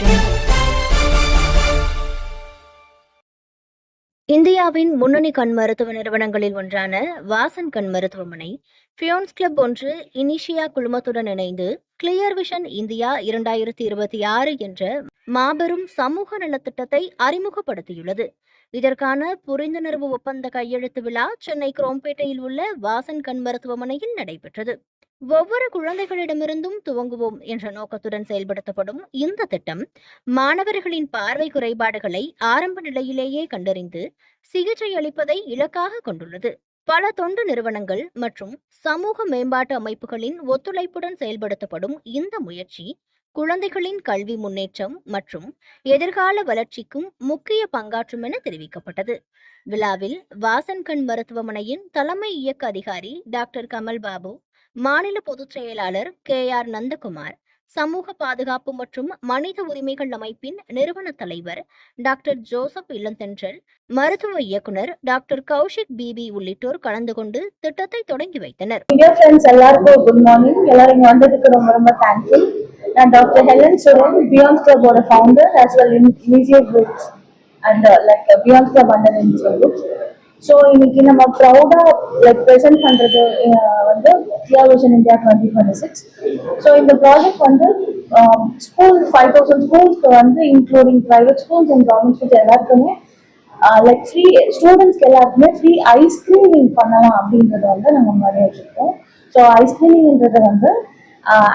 Vision. இந்தியாவின் முன்னணி கண் மருத்துவ நிறுவனங்களில் ஒன்றான வாசன் கண் மருத்துவமனை ஃபியோன்ஸ் கிளப் ஒன்று இனிஷியா குழுமத்துடன் இணைந்து கிளியர் விஷன் இந்தியா 2026 என்ற மாபெரும் சமூக நலத்திட்டத்தை அறிமுகப்படுத்தியுள்ளது. இதற்கான புரிந்துணர்வு ஒப்பந்த கையெழுத்து விழா சென்னை குரோம்பேட்டையில் உள்ள வாசன் கண் மருத்துவமனையில் நடைபெற்றது. ஒவ்வொரு குழந்தைகளிடமிருந்தும் துவங்குவோம் என்ற நோக்கத்துடன் செயல்படுத்தப்படும் இந்த திட்டம் மாணவர்களின் பார்வை குறைபாடுகளை ஆரம்ப நிலையிலேயே கண்டறிந்து சிகிச்சை அளிப்பதை இலக்காக கொண்டுள்ளது. பல தொண்டு நிறுவனங்கள் மற்றும் சமூக மேம்பாட்டு அமைப்புகளின் ஒத்துழைப்புடன் செயல்படுத்தப்படும் இந்த முயற்சி குழந்தைகளின் கல்வி முன்னேற்றம் மற்றும் எதிர்கால வளர்ச்சிக்கும் முக்கிய பங்காற்றும் என தெரிவிக்கப்பட்டது. விழாவில் வாசன் கண் மருத்துவமனையின் தலைமை இயக்க அதிகாரி டாக்டர் கமல் பாபு, மாநில பொதுச் செயலாளர் KR நந்தகுமார், சமூக பாதுகாப்பு மற்றும் மனித உரிமைகள் அமைப்பின் நிறுவன தலைவர் டாக்டர் ஜோசப் இளந்தென்றல், மருத்துவ இயக்குனர் டாக்டர் கௌஷிக் பிபி உள்ளிட்டோர் கலந்து கொண்டு திட்டத்தை தொடங்கி வைத்தனர். எல்லாருக்கும் குட் மார்னிங். எல்லாரும் வந்ததுக்கு ரொம்ப ரொம்ப தேங்க்ஃபுல். நான் டாக்டர் ஹெலன் சுரன், பியாண்ட் கிளப்போட founder as well initiate groups and beyond club under initiate groups. So இன்னைக்கு நம்ம ப்ரௌடா ப்ரெசென்ட் பண்றது வந்து கிளியர் விஷன் இந்தியா 2026. ஸோ இந்த ப்ராஜெக்ட் வந்து ஸ்கூல் 5000 ஸ்கூல்ஸ்க்கு வந்து including private schools and government schools எல்லாருக்குமே ஃப்ரீ ஸ்டூடெண்ட்ஸ்க்கு எல்லாருக்குமே ஃப்ரீ ஐ ஸ்கிரீனிங் பண்ணலாம் அப்படின்றத வந்து நம்ம முன்னாடி வச்சுருக்கோம். ஸோ ஐ ஸ்கிரீனிங்ன்றது வந்து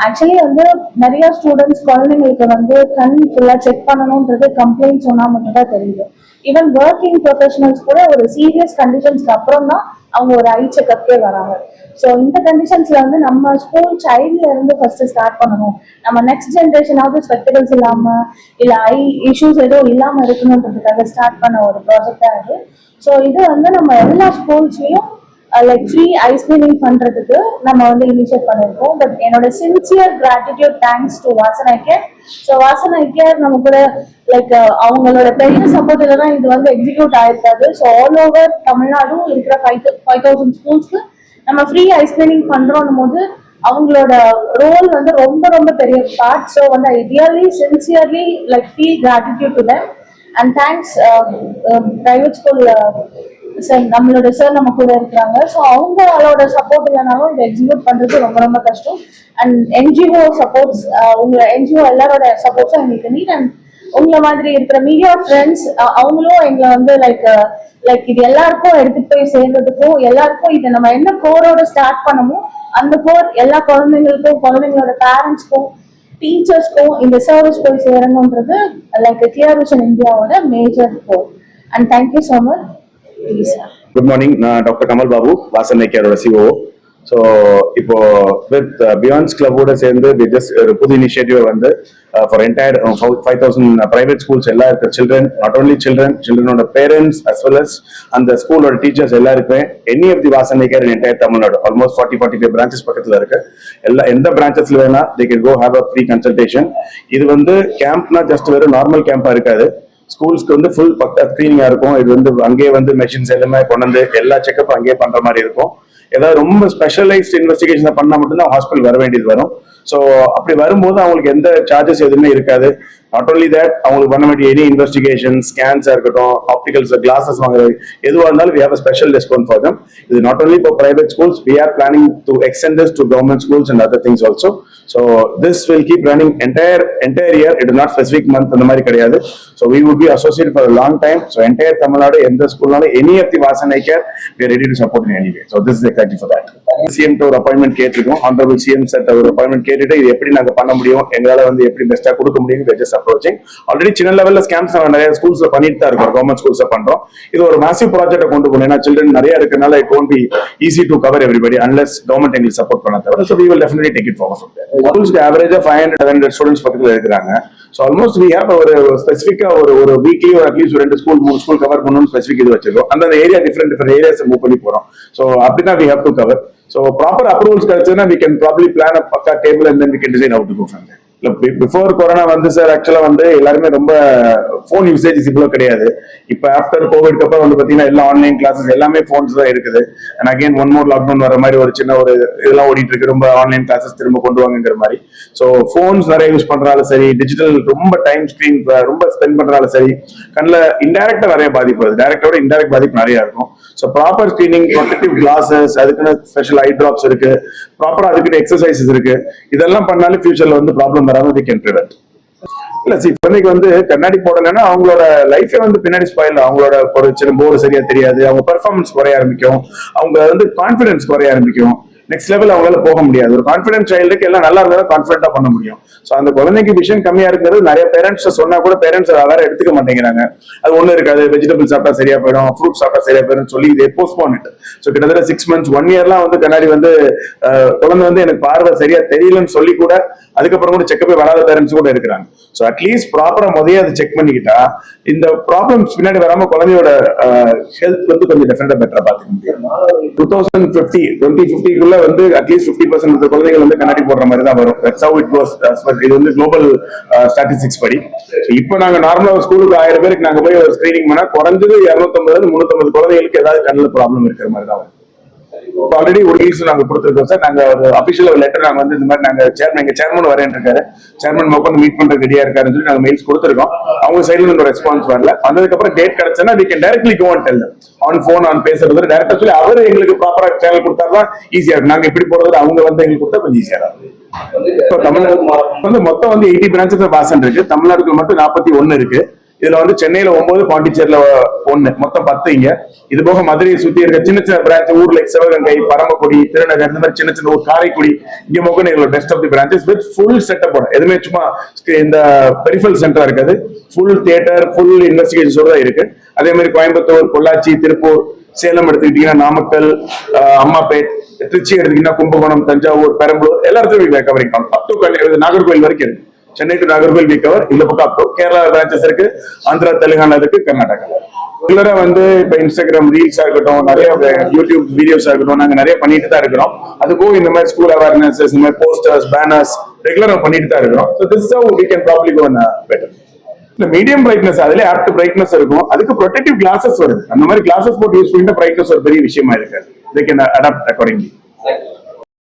ஆக்சுவலி வந்து நிறைய ஸ்டூடெண்ட்ஸ் குழந்தைங்களுக்கு வந்து கண் ஃபுல்லாக செக் பண்ணணுன்றது கம்ப்ளைண்ட் சொன்னால் மட்டும்தான் தெரியுது. ஈவன் ஒர்க்கிங் ப்ரொஃபஷனல்ஸ் கூட ஒரு சீரியஸ் கண்டிஷன்ஸ்க்கு அப்புறம் தான் அவங்க ஒரு ஐ செக்கப்கே வராங்க. ஸோ இந்த கண்டிஷன்ஸ்ல வந்து நம்ம ஸ்கூல் சைல்ட்ல இருந்து ஃபர்ஸ்ட் ஸ்டார்ட் பண்ணணும். நம்ம நெக்ஸ்ட் ஜென்ரேஷனாவது ஸ்பெக்டிகல்ஸ் இல்லாம இல்ல ஐ இஷ்யூஸ் எதுவும் இல்லாம இருக்கணுன்றதுக்காக ஸ்டார்ட் பண்ண ஒரு ப்ராஜெக்டா இது. ஸோ இது வந்து நம்ம எல்லா ஸ்கூல்ஸ்லயும் ஃப்ரீ ஐ ஸ்கிரீனிங் பண்றதுக்கு நம்ம வந்து இனிஷியேட் பண்ணிருக்கோம். பட் என்னோட sincere gratitude thanks to Vasan eye care. So Vasan eye care நம்ம கூட அவங்களோட பெரிய சப்போர்ட்ல தான் இது வந்து எக்ஸிக்யூட் ஆயிருக்காது. ஸோ ஆல் ஓவர் தமிழ்நாடும் இருக்கிற 5000 ஸ்கூல்ஸ்க்கு நம்ம ஃப்ரீ ஐ ஸ்கிரீனிங் பண்றோம் போது அவங்களோட ரோல் வந்து ரொம்ப ரொம்ப பெரிய பார்ட். ஸோ வந்து I really sincerely feel gratitude to them and thanks. Private school sir நம்மளோட சார் நம்ம கூட இருக்கிறாங்க. ஸோ அவங்களோட சப்போர்ட் இல்லைனாலும் இதை எக்ஸிக்யூட் பண்றது ரொம்ப ரொம்ப கஷ்டம். அண்ட் என்ஜிஓ சப்போர்ட்ஸ், உங்க என்ஜிஓ எல்லாரோட சப்போர்ட்ஸும் எங்களுக்கு நீட். அண்ட் உங்களை மாதிரி இருக்கிற மீடியா ஃப்ரெண்ட்ஸ் அவங்களும் எங்களை வந்து இது எல்லாருக்கும் எடுத்துட்டு போய் சேர்றதுக்கும் எல்லாருக்கும் இதை நம்ம என்ன கோரோட ஸ்டார்ட் பண்ணமோ அந்த கோர் எல்லா குழந்தைங்களுக்கும் குழந்தைங்களோட பேரண்ட்ஸ்க்கும் டீச்சர்ஸ்க்கும் இந்த சர்வீஸ் போய் சேரணுன்றது கிளியர் விஷன் இந்தியாவோட major core. And thank you so much. Good morning. நான் டாக்டர் கமல் பாபு, வாசன் ஐ கேரோட சிஓ. ஸோ இப்போ வித் பியாண்ட்ஸ் கிளப்போட சேர்ந்து ஒரு புது இனிஷியேட்டிவ் வந்து ஃபார் என்டையர் 5000 பிரைவேட் ஸ்கூல்ஸ் எல்லா இருக்க சில்ட்ரன், நாட் ஓன்லி சில்ட்ரனோட பேரண்ட்ஸ் அஸ் வெல் அஸ் அந்த ஸ்கூலோட டீச்சர்ஸ் எல்லாருக்குமே any of the Vasan eye care in entire Tamil Nadu almost 40-45 branches பக்கத்தில் இருக்கு. எந்த பிரான்ச்சஸ்ல வேணா they can go have a free consultation. இது வந்து கேம்ப்னா ஜஸ்ட் வெறும் நார்மல் கேம்பா இருக்காது. ஸ்கூல்ஸ்க்கு வந்து ஃபுல் பக்கா ஸ்கிரீனிங்கா இருக்கும். இது வந்து அங்கேயே வந்து மெஷின்ஸ் எல்லாமே கொண்டு வந்து எல்லா செக்அப் அங்கேயே பண்ற மாதிரி இருக்கும். ஏதாவது ரொம்ப ஸ்பெஷலைஸ்ட் இன்வெஸ்டிகேஷன் பண்ணா மட்டும்தான் ஹாஸ்பிட்டல் வர வேண்டியது வரும். ஸோ அப்படி வரும்போது அவங்களுக்கு எந்த சார்ஜஸ் எதுவுமே இருக்காது. நாட் ஓன்லி தட், அவங்களுக்கு பண்ண வேண்டிய எனி இன்வெஸ்டிகேஷன், ஸ்கேன்ஸா இருக்கட்டும், ஆப்டிகல்ஸ், கிளாஸஸ் வாங்குறது எதுவாக இருந்தாலும் we have a special discount for them. இது not only for private schools, we are planning to extend this to government schools and other things also. So this will keep running entire year. It is not specific month அந்த மாதிரி கிடையாது. So we would be associated for a long time. So entire Tamil Nadu, எந்த ஸ்கூல்னாலும் any of the Vasan Eye Care, we are ready to support in any way. So this is exactly for that. CM to ஒரு appointment கேட்டிருக்கோம். Honorable CM set ஒரு appointment கேட்டுட்டு இது எப்படி நாங்க பண்ண முடியும், எங்களால வந்து எப்படி பெஸ்டா கொடுக்க முடியும், just approaching. ஆல்ரெடி சின்ன லெவல்ல ஸ்கேம்ஸ் நம்ம நிறைய ஸ்கூல்ஸ்ல பண்ணிட்டு தான் இருக்கோம். கவர்மெண்ட் ஸ்கூல்ஸ்ல பண்றோம். இது ஒரு மேசிவ் ப்ராஜெக்ட்டை கொண்டு போகணும். ஏன்னா சில்ட்ரன் நிறைய இருக்கனால it won't be easy to cover everybody unless government எங்களுக்கு சப்போர்ட் பண்ண தவிர. So we will definitely take it forward from there. ஸ்கூல்ஸ்க்கு ஆவரேஜா 500 ஸ்டூடெண்ட்ஸ் பக்கத்துல இருக்கிறாங்க. So almost we have ஒரு ஸ்பெசிஃபிக்கா ஒரு வீக்லி ஒரு அட்லீஸ்ட் 2 ஸ்கூல் 3 ஸ்கூல் கவர் பண்ணணும்னு ஸ்பெசிஃபிக் இது வச்சிருக்கோம். அந்த ஏரியா டிஃபரெண்ட் ஏரியாஸ் மூவ் பண்ணி போறோம். So அப்படிதான் we have to cover. So proper approvals கிடைச்சதுன்னா we can probably plan a பக்கா table and then we can decide how to go from there. இல்ல பிஃபோர் கொரோனா வந்து சார் ஆக்சுவலா வந்து எல்லாருமே ரொம்ப ஃபோன் யூசேஜ் இவ்வளவு கிடையாது. இப்ப ஆஃப்டர் கோவிட்க்கு அப்புறம் வந்து பாத்தீங்கன்னா எல்லா ஆன்லைன் கிளாஸஸ் எல்லாமே போன்ஸ் தான் இருக்குது. And again one more lockdown வர மாதிரி ஒரு சின்ன ஒரு இதெல்லாம் ஓடிட்டு இருக்கு. ரொம்ப ஆன்லைன் கிளாஸஸ் திரும்ப கொண்டு வாங்குங்கிற மாதிரி. ஸோ போன்ஸ் நிறைய யூஸ் பண்றாலும் சரி, டிஜிட்டல் ரொம்ப டைம் ஸ்கிரீன் ரொம்ப ஸ்பெண்ட் பண்றாலும் சரி, கண்ணில் இன்டைரக்டா நிறைய பாதிப்பு வருது. டைரக்டோட இன்டைரக்ட் பாதிப்பு நிறைய இருக்கும். So proper screening, protective classes, அதுக்குன்னு ஸ்பெஷல் ஐ டிராப்ஸ் இருக்கு, ப்ராப்பரா அதுக்குன்னு எக்ஸசைசஸ் இருக்கு. இதெல்லாம் பண்ணாலும் ஃபியூச்சர்ல வந்து ப்ராப்ளம் வராம வி கேன் ப்ரிவென்ட். இல்ல குழந்தைக்கு வந்து கண்ணாடி போடலைன்னா அவங்களோட லைஃபே வந்து பின்னாடி ஸ்பாயில். அவங்களோட ஒரு சின்ன போர்டு சரியா தெரியாது, அவங்க பெர்ஃபார்மன்ஸ் குறைய ஆரம்பிக்கும், அவங்க வந்து கான்பிடன்ஸ் குறைய ஆரம்பிக்கும், நெக்ஸ்ட் லெவல் அவங்களால போக முடியாது. ஒரு கான்பிடன்ஸ் சைல்டுக்கு எல்லாம் நல்லா இருந்தாலும் கான்பிடண்டா பண்ண முடியும். ஸோ அந்த குழந்தைக்கு விஷன் கம்மியா இருக்கிறது நிறைய பேரண்ட்ஸ் சொன்னா கூட பேரண்ட்ஸ் வேற எடுத்துக்க மாட்டேங்கிறாங்க. அது ஒண்ணு இருக்காது, வெஜிடபிள் சாப்பிட்டா சரியா போயிடும், ஃப்ரூட் சாப்பிட்டா சரியா போயிடும் சொல்லி இதை போஸ்ட்போன். ஸோ கிட்டத்தட்ட 6 months 1 yearலாம் வந்து கண்ணாடி வந்து குழந்தை வந்து எனக்கு பார்வை சரியா தெரியலன்னு சொல்லி கூட அதுக்கப்புறம் கூட செக்கப்பே வராத பேரண்ட்ஸ் கூட இருக்கிறாங்க. ஸோ அட்லீஸ்ட் ப்ராப்பரா முதல்ல அதை செக் பண்ணிக்கிட்டா இந்த ப்ராப்ளம்ஸ் பின்னாடி வராம குழந்தையோட ஹெல்த் வந்து கொஞ்சம் டெஃபினட்டா பெட்டரா பார்த்துக்க முடியும். 2050 வந்து அட்லீஸ்ட் 50% குழந்தைகள் வந்து கண்ணாடி போடுற மாதிரி தான் வரும். That's how it goes. இது வந்து குளோபல் ஸ்டாட்டிஸ்டிக்ஸ் படி. இப்போ நாங்க நார்மலா ஒரு ஸ்கூலுக்கு 1000 பேருக்கு நாங்க போய் ஒரு ஸ்கிரீனிங் பண்ணா குறைஞ்சது 250 350 குழந்தைகளுக்கு ஏதாவது கண்ணில் ப்ராப்ளம் இருக்கிற மாதிரி தான் வரும். ஆல்ரெடி ஒரு லீஸ் நாங்க கொடுத்துருக்கோம் சார். நாங்க ஒரு அபிஷியல் ஒரு லெட்டர் நாங்க வந்து இந்த மாதிரி நாங்க எங்க சேர்மன் வரேன் இருக்காரு, சேர்மன் உட்காந்து மீட் பண்றது ரெடியா இருக்காருன்னு சொல்லி நாங்க மெயில்ஸ் கொடுத்துருக்கோம். அவங்க சைட்ல இருந்து ரெஸ்பான்ஸ் வரல. வந்ததுக்கு அப்புறம் டேட் கிடைச்சா we can directly go and tell them on phone on பேசுறது டைரக்டா சொல்லி அவரு எங்களுக்கு ப்ராப்பரா சேனல் கொடுத்தாதான் ஈஸியா இருக்கும். நாங்க இப்படி போறது அவங்க வந்து எங்களுக்கு கொடுத்தா கொஞ்சம் ஈஸியா இருக்கும். இப்போ தமிழ்நாடு வந்து மொத்தம் வந்து 80 பிரான்ச்சஸ் வாசன் இருக்கு. தமிழ்நாடுக்கு மட்டும் 41 இருக்கு. இதுல வந்து சென்னையில 9, பாண்டிச்சேரியில 1, மொத்தம் 10 இங்க. இது போக மதுரையை சுத்தி இருக்க சின்ன சின்ன பிரான்ச் ஊர்ல சிவகங்கை, பரமக்குடி, திருநகர், இந்த மாதிரி சின்ன சின்ன ஒரு காரைக்குடி, இங்க மொக்க எங்களோட best of the branches with full setup. எதுவுமே சும்மா இந்த பெரிஃபரல் சென்டரா இருக்காது, ஃபுல் தியேட்டர், ஃபுல் இன்வெஸ்டிகேஷன்ஸோட தான் இருக்கு. அதே மாதிரி கோயம்புத்தூர், பொள்ளாச்சி, திருப்பூர், சேலம் எடுத்துக்கிட்டீங்கன்னா நாமக்கல், அம்மாப்பேட், திருச்சி எடுத்துக்கிட்டீங்கன்னா கும்பகோணம், தஞ்சாவூர், பெரம்பலூர், எல்லா இடத்துலையும் கவரிங் பண்ணலாம். நாகர்கோவில் வரைக்கும் இருக்கு. Chennai to Nagercoil we cover. இந்த பக்கம் அப் கேரளா பிரான்ச்சஸ் இருக்கு, ஆந்திரா, தெலுங்கானா இருக்கு, கர்நாடகா. ரெகுலரா வந்து இப்ப இன்ஸ்டாகிராம் ரீல்ஸா இருக்கட்டும், நிறைய யூடியூப் வீடியோஸா இருக்கட்டும், நாங்க நிறைய பண்ணிட்டு தான் இருக்கிறோம். அதுக்கும் இந்த மாதிரி ஸ்கூல் அவேர்னஸ், இந்த மாதிரி போஸ்டர்ஸ், பேனர்ஸ் ரெகுலரா பண்ணிட்டு தான் இருக்கிறோம். So this is how we can probably go better. இந்த மீடியம் பிரைட்னஸ் அதுல ஆப்ட் பிரைட்னஸ் இருக்கும். அதுக்கு ப்ரொடெக்டிவ் கிளாஸஸ் வருது. அந்த மாதிரி கிளாஸஸ் போட்டு யூஸ் பண்ணிட்டு பிரைட்னஸ் ஒரு பெரிய விஷயமா இருக்காது. They can adapt accordingly.